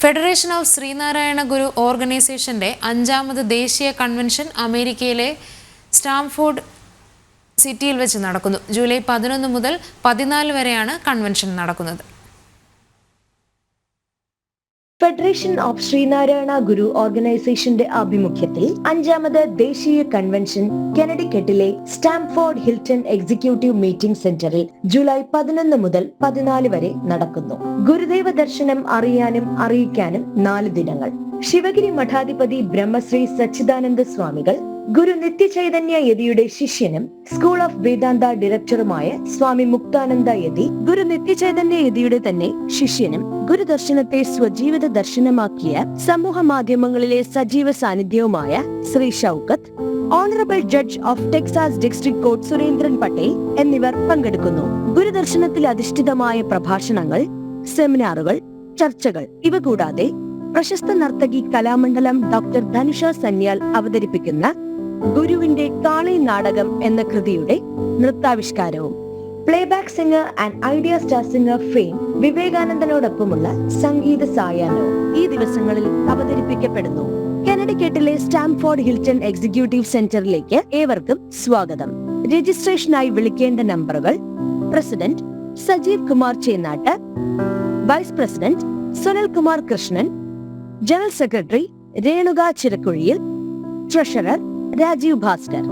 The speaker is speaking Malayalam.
ഫെഡറേഷൻ ഓഫ് ശ്രീനാരായണ ഗുരു ഓർഗനൈസേഷന്റെ 5ാമത് ദേശീയ കൺവെൻഷൻ അമേരിക്കയിലെ സ്റ്റാംഫോർഡ് സിറ്റിയിൽ വെച്ച് നടക്കുന്നു. ജൂലൈ 11 മുതൽ 14 വരെയാണ് കൺവെൻഷൻ നടക്കുന്നത്. ഫെഡറേഷൻ ഓഫ് ശ്രീനാരായണ ഗുരു ഓർഗനൈസേഷന്റെ ആഭിമുഖ്യത്തിൽ 5ാമത് ദേശീയ കൺവെൻഷൻ കനഡിക്കറ്റിലെ സ്റ്റാംഫോർഡ് ഹിൽട്ടൺ എക്സിക്യൂട്ടീവ് മീറ്റിംഗ് സെന്ററിൽ ജൂലൈ 11 മുതൽ 14 വരെ നടക്കുന്നു. ഗുരുദേവ ദർശനം അറിയാനും അറിയിക്കാനും 4 ദിനങ്ങൾ. ശിവഗിരി മഠാധിപതി ബ്രഹ്മശ്രീ സച്ചിദാനന്ദ സ്വാമികൾ, ഗുരു നിത്യചൈതന്യ യതിയുടെ ശിഷ്യനും സ്കൂൾ ഓഫ് വേദാന്ത ഡയറക്ടറുമായ സ്വാമി മുക്താനന്ദ യതി, ഗുരു നിത്യചൈതന്യ യതിയുടെ തന്നെ ശിഷ്യനും ഗുരുദർശനത്തെ സ്വജീവിത ദർശനമാക്കിയ സമൂഹ മാധ്യമങ്ങളിലെ സജീവ സാന്നിധ്യവുമായ Shri Shoukath, honourable judge of Texas district court Surendran Patel എന്നിവർ പങ്കെടുക്കുന്നു. ഗുരുദർശനത്തിൽ അധിഷ്ഠിതമായ പ്രഭാഷണങ്ങൾ, സെമിനാറുകൾ, ചർച്ചകൾ ഇവ കൂടാതെ പ്രശസ്ത നർത്തകി കലാമണ്ഡലം ഡോക്ടർ ധനുഷ സന്യാൽ അവതരിപ്പിക്കുന്ന ഗുരുവിന്റെ കാളി നാടകം എന്ന കൃതിയുടെ നൃത്താവിഷ്കാരവും, playback singer and Idea Star Singer fame വിവേകാനന്ദനോടൊപ്പമുള്ള സംഗീത സായാഹ്നവും ഈ ദിവസങ്ങളിൽ അവതരിപ്പിക്കപ്പെടുന്നു. കനഡിക്കറ്റിലെ സ്റ്റാംഫോർഡ് ഹിൽട്ടൺ എക്സിക്യൂട്ടീവ് സെന്ററിലേക്ക് ഏവർക്കും സ്വാഗതം. രജിസ്ട്രേഷനായി വിളിക്കേണ്ട നമ്പറുകൾ: president Sajeev Kumar Chennattu, vice president Sunil Kumar Krishnan, general secretary Renuka Chirakkuzhiyil, treasurer Rajeev Bhaskar.